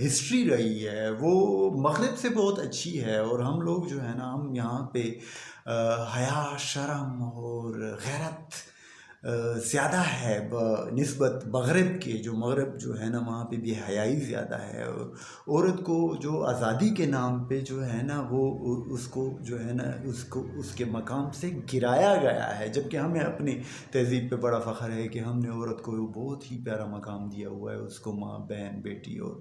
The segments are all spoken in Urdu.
ہسٹری رہی ہے وہ مغرب سے بہت اچھی ہے. اور ہم لوگ جو ہے نا، ہم یہاں پہ حیا، شرم اور غیرت زیادہ ہے نسبت مغرب کے. جو مغرب جو ہے نا، وہاں پہ بے حیائی زیادہ ہے. عورت کو جو آزادی کے نام پہ جو ہے نا، وہ اس کو جو ہے نا، اس کے مقام سے گرایا گیا ہے. جبکہ ہمیں اپنی تہذیب پہ بڑا فخر ہے کہ ہم نے عورت کو بہت ہی پیارا مقام دیا ہوا ہے. اس کو ماں، بہن، بیٹی اور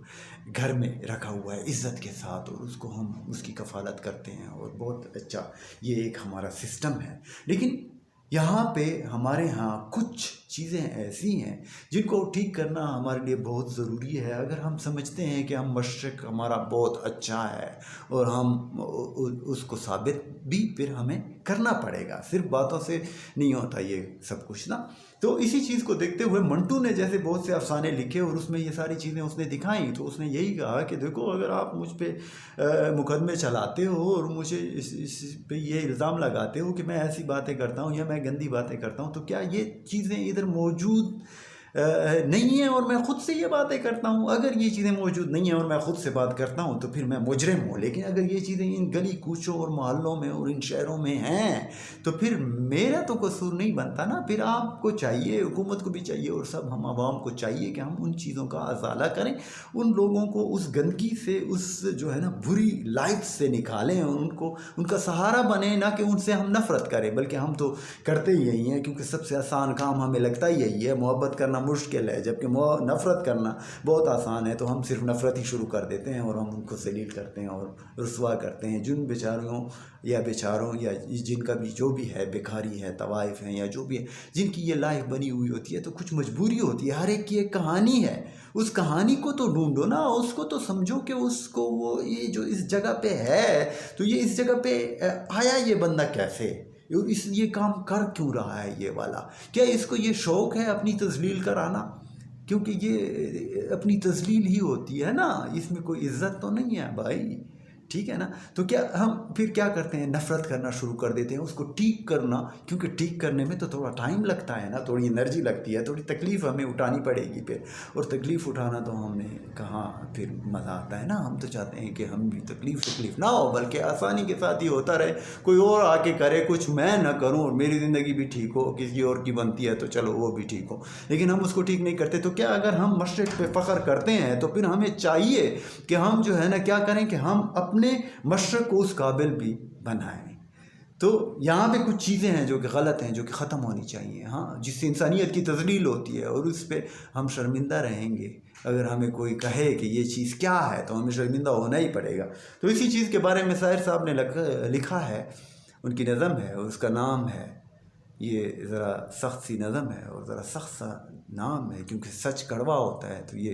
گھر میں رکھا ہوا ہے عزت کے ساتھ، اور اس کو ہم اس کی کفالت کرتے ہیں. اور بہت اچھا یہ ایک ہمارا سسٹم ہے. لیکن یہاں پہ ہمارے ہاں کچھ چیزیں ایسی ہیں جن کو ٹھیک کرنا ہمارے لیے بہت ضروری ہے. اگر ہم سمجھتے ہیں کہ ہم مشرق ہمارا بہت اچھا ہے اور ہم اس کو ثابت بھی پھر ہمیں کرنا پڑے گا. صرف باتوں سے نہیں ہوتا یہ سب کچھ نا. تو اسی چیز کو دیکھتے ہوئے منٹو نے جیسے بہت سے افسانے لکھے اور اس میں یہ ساری چیزیں اس نے دکھائیں. تو اس نے یہی کہا کہ دیکھو، اگر آپ مجھ پہ مقدمے چلاتے ہو اور مجھے اس پہ یہ الزام لگاتے ہو کہ میں ایسی باتیں کرتا ہوں یا میں گندی باتیں کرتا ہوں، تو کیا یہ چیزیں ادھر موجود نہیں ہیں اور میں خود سے یہ باتیں کرتا ہوں؟ اگر یہ چیزیں موجود نہیں ہیں اور میں خود سے بات کرتا ہوں تو پھر میں مجرم ہوں. لیکن اگر یہ چیزیں ان گلی کوچوں اور محلوں میں اور ان شہروں میں ہیں تو پھر میرا تو قصور نہیں بنتا نا. پھر آپ کو چاہیے، حکومت کو بھی چاہیے اور سب ہم عوام کو چاہیے کہ ہم ان چیزوں کا ازالہ کریں، ان لوگوں کو اس گندگی سے، اس جو ہے نا بری لائف سے نکالیں، اور ان کا سہارا بنیں، نہ کہ ان سے ہم نفرت کریں. بلکہ ہم تو کرتے ہی یہی ہیں، کیونکہ سب سے آسان کام ہمیں لگتا ہی یہی ہے. محبت کرنا مشکل ہے، جبکہ نفرت کرنا بہت آسان ہے. تو ہم صرف نفرت ہی شروع کر دیتے ہیں اور ہم ان کو ذلیل کرتے ہیں اور رسوا کرتے ہیں. جن بیچاروں یا جن کا بھی جو بھی ہے، بھکاری ہے، طوائف ہیں، یا جو بھی ہے، جن کی یہ لائف بنی ہوئی ہوتی ہے، تو کچھ مجبوری ہوتی ہے. ہر ایک کی ایک کہانی ہے. اس کہانی کو تو ڈھونڈو نا، اس کو تو سمجھو کہ اس کو وہ یہ جو اس جگہ پہ ہے، تو یہ اس جگہ پہ آیا یہ بندہ کیسے، یہ کام کر کیوں رہا ہے یہ والا؟ کیا اس کو یہ شوق ہے اپنی تذلیل کرانا؟ کیونکہ یہ اپنی تذلیل ہی ہوتی ہے نا، اس میں کوئی عزت تو نہیں ہے بھائی. ٹھیک ہے نا. تو کیا ہم پھر کیا کرتے ہیں؟ نفرت کرنا شروع کر دیتے ہیں. اس کو ٹھیک کرنا، کیونکہ ٹھیک کرنے میں تو تھوڑا ٹائم لگتا ہے نا، تھوڑی انرجی لگتی ہے، تھوڑی تکلیف ہمیں اٹھانی پڑے گی پھر. اور تکلیف اٹھانا تو ہم نے کہاں پھر مزہ آتا ہے نا. ہم تو چاہتے ہیں کہ ہم بھی تکلیف نہ ہو، بلکہ آسانی کے ساتھ ہی ہوتا رہے. کوئی اور آ کے کرے کچھ، میں نہ کروں اور میری زندگی بھی ٹھیک ہو. کسی اور کی بنتی ہے تو چلو وہ بھی ٹھیک ہو، لیکن ہم اس کو ٹھیک نہیں کرتے. تو کیا اگر ہم مشرق پہ فخر کرتے ہیں تو پھر ہمیں چاہیے کہ ہم جو ہے نا کیا کریں کہ ہم اپنے مشرق کو اس قابل بھی بنائیں. تو یہاں پہ کچھ چیزیں ہیں جو کہ غلط ہیں، جو کہ ختم ہونی چاہیے. ہاں، جس سے انسانیت کی تذلیل ہوتی ہے، اور اس پہ ہم شرمندہ رہیں گے. اگر ہمیں کوئی کہے کہ یہ چیز کیا ہے تو ہمیں شرمندہ ہونا ہی پڑے گا. تو اسی چیز کے بارے میں شاعر صاحب نے لکھا ہے، ان کی نظم ہے اور اس کا نام ہے، یہ ذرا سخت سی نظم ہے اور ذرا سخت سا نام ہے، کیونکہ سچ کڑوا ہوتا ہے. تو یہ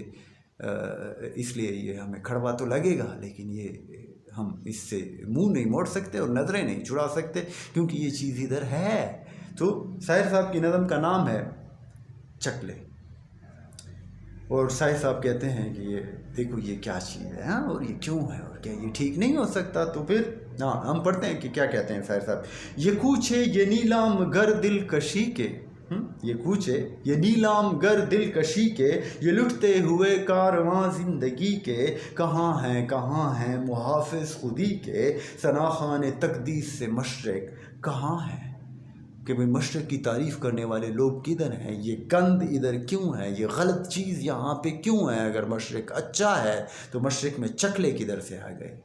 اس لیے یہ ہمیں کڑوا تو لگے گا، لیکن یہ ہم اس سے منہ نہیں موڑ سکتے اور نظریں نہیں چھڑا سکتے، کیونکہ یہ چیز ادھر ہے. تو شاعر صاحب کی نظم کا نام ہے چکلے. اور شاعر صاحب کہتے ہیں کہ یہ دیکھو یہ کیا چیز ہے، ہاں، اور یہ کیوں ہے، اور کیا یہ ٹھیک نہیں ہو سکتا؟ تو پھر ہم پڑھتے ہیں کہ کیا کہتے ہیں شاعر صاحب. یہ کوچے یہ نیلام گر دل کشی کے، یہ کوچے یہ نیلام گر دل کشی کے، یہ لٹتے ہوئے کارواں زندگی کے، کہاں ہیں محافظ خودی کے، ثناخوان تقدیس سے مشرق کہاں ہیں؟ کہ بھئی مشرق کی تعریف کرنے والے لوگ کدھر ہیں؟ یہ گند ادھر کیوں ہے؟ یہ غلط چیز یہاں پہ کیوں ہے؟ اگر مشرق اچھا ہے تو مشرق میں چکلے کدھر سے آ گئے؟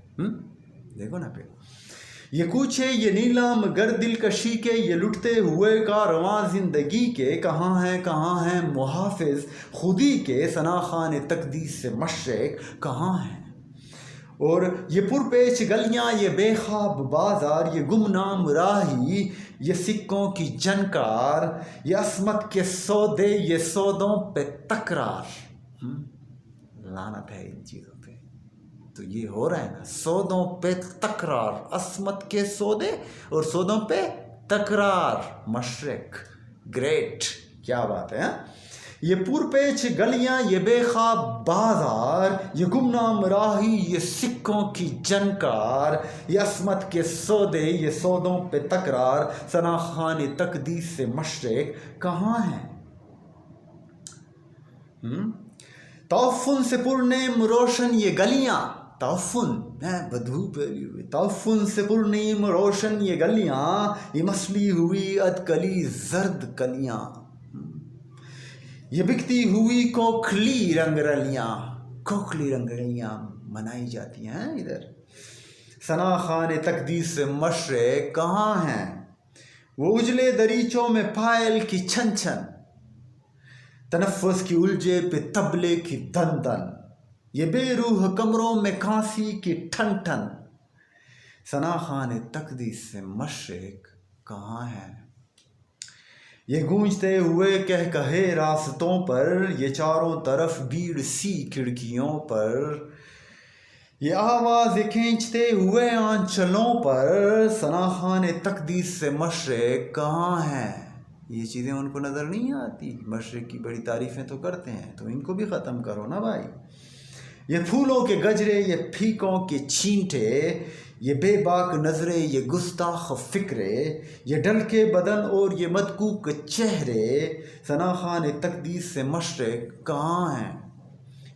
دیکھو نا پھر. یہ کوچے یہ نیلام گر دل کشی کے، یہ لٹتے ہوئے کارواں زندگی کے، کہاں ہیں محافظ خودی کے، ثناخوان تقدیس سے مشرق کہاں ہیں؟ اور یہ پرپیچ گلیاں، یہ بے خواب بازار، یہ گمنام راہی، یہ سکوں کی جنکار، یہ عصمت کے سودے، یہ سودوں پہ تکرار. لعنت ہے ان چیزوں پہ. تو یہ ہو رہا ہے نا، سودوں پہ تکرار، عصمت کے سودے اور سودوں پہ تکرار. مشرق گریٹ، کیا بات ہے. یہ پرپیچ گلیاں، یہ بے خواب بازار، یہ گمنام راہی، یہ سکوں کی جنکار، یہ عصمت کے سودے، یہ سودوں پہ تکرار، ثنا خوان تقدیس سے مشرق کہاں ہیں؟ تعفن سے پرنیم روشن یہ گلیاں، تعفن بدھو پھیلی ہوئی، تعفن سے پرنیم روشن یہ گلیاں، یہ مسلی ہوئی ادکلی زرد کلیاں، یہ بکتی ہوئی کوکھلی رنگ رلیاں، کوکھلی رنگ رلیاں منائی جاتی ہیں ادھر۔ ثنا خوان تقدیس سے مشرق کہاں ہیں؟ وہ اجلے دریچوں میں پائل کی چھن چھن، تنفس کی الجھے پہ طبلے کی دن دن، یہ بے روح کمروں میں کھانسی کی ٹھن ٹھن۔ ثنا خوان تقدیس سے مشرق کہاں ہے؟ یہ گونجتے ہوئے کہے راستوں پر، یہ چاروں طرف بھیڑ سی کھڑکیوں پر، یہ آواز کھینچتے ہوئے آنچلوں پر، ثنا خوان تقدیس سے مشرق کہاں ہے؟ یہ چیزیں ان کو نظر نہیں آتی، مشرق کی بڑی تعریفیں تو کرتے ہیں، تو ان کو بھی ختم کرو نا بھائی۔ یہ پھولوں کے گجرے، یہ پھیکوں کے چھینٹے، یہ بے باک نظرے، یہ گستاخ فکرے، یہ ڈل کے بدن اور یہ مدکوک چہرے، ثنا خوان تقدیس سے مشرق کہاں ہیں؟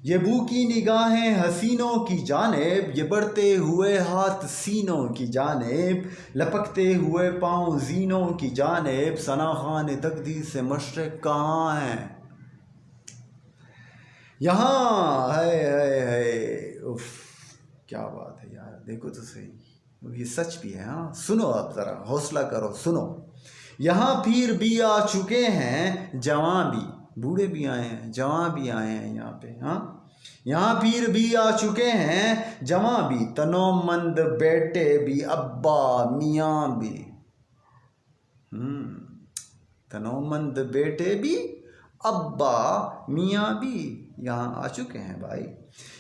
یہ بوکی نگاہیں حسینوں کی جانب، یہ بڑھتے ہوئے ہاتھ سینوں کی جانب، لپکتے ہوئے پاؤں زینوں کی جانب، ثنا خوان تقدیس سے مشرق کہاں ہیں؟ یہاں ہے اف، کیا بات ہے یار، دیکھو تو صحیح، یہ سچ بھی ہے۔ ہاں سنو، اب ذرا حوصلہ کرو، سنو۔ یہاں پیر بھی آ چکے ہیں، جوان بھی، بوڑھے بھی آئے ہیں، جوان بھی آئے ہیں یہاں پہ۔ ہاں یہاں پیر بھی آ چکے ہیں، جوان بھی، تنومند بیٹے بھی، ابا میاں بھی، تنومند بیٹے بھی، ابا میاں بھی یہاں آ چکے ہیں بھائی۔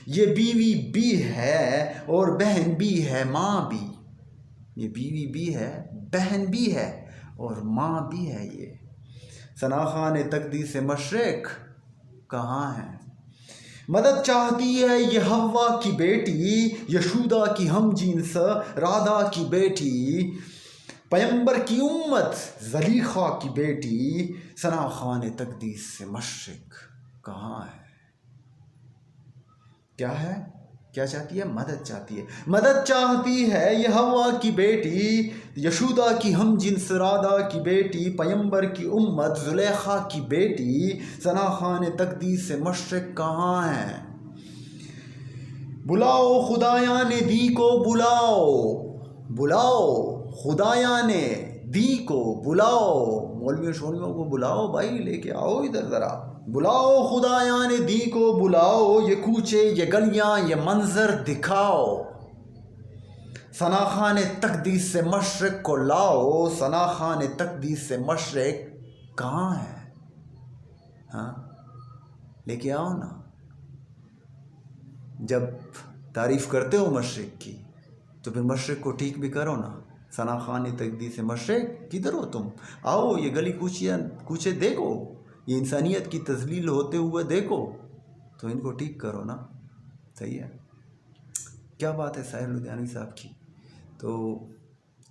یہ بیوی بھی ہے اور بہن بھی ہے، ماں بھی، یہ بیوی بھی ہے، بہن بھی ہے اور ماں بھی ہے۔ یہ ثنا خوان تقدیس سے مشرق کہاں ہے؟ مدد چاہتی ہے یہ حوا کی بیٹی، یشودا کی ہم جنس رادھا کی بیٹی، پیمبر کی امت زلیخا کی بیٹی، ثنا خوان تقدیس سے مشرق کہاں ہے؟ کیا ہے؟ کیا چاہتی ہے؟ مدد چاہتی ہے، مدد چاہتی ہے یہ حوا کی بیٹی، یشودا کی ہم جنس رادھا کی بیٹی، پیمبر کی امت زلیخا کی بیٹی، ثنا خوان تقدیس سے مشرق کہاں ہے؟ بلاؤ خدایان دی کو، بلاؤ، بلاؤ خدایان دی کو، بلاؤ مولویوں شولویوں کو بلاؤ بھائی، لے کے آؤ ادھر ذرا، بلاؤ خدایان دی کو، بلاؤ یہ کوچے، یہ گلیاں، یہ منظر دکھاؤ، ثنا خوان تقدیس سے مشرق کو لاؤ۔ ثنا خوان تقدیس سے مشرق کہاں ہے؟ ہاں لے کے آؤ نا۔ جب تعریف کرتے ہو مشرق کی تو پھر مشرق کو ٹھیک بھی کرو نا۔ ثنا خوان تقدیس سے مشرق کدھر ہو تم؟ آؤ یہ گلی کوچے دیکھو، یہ انسانیت کی تذلیل ہوتے ہوئے دیکھو، تو ان کو ٹھیک کرو نا۔ صحیح ہے، کیا بات ہے ساحر لدھیانوی صاحب کی۔ تو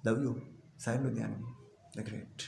love you Sahir Ludhianvi, the great.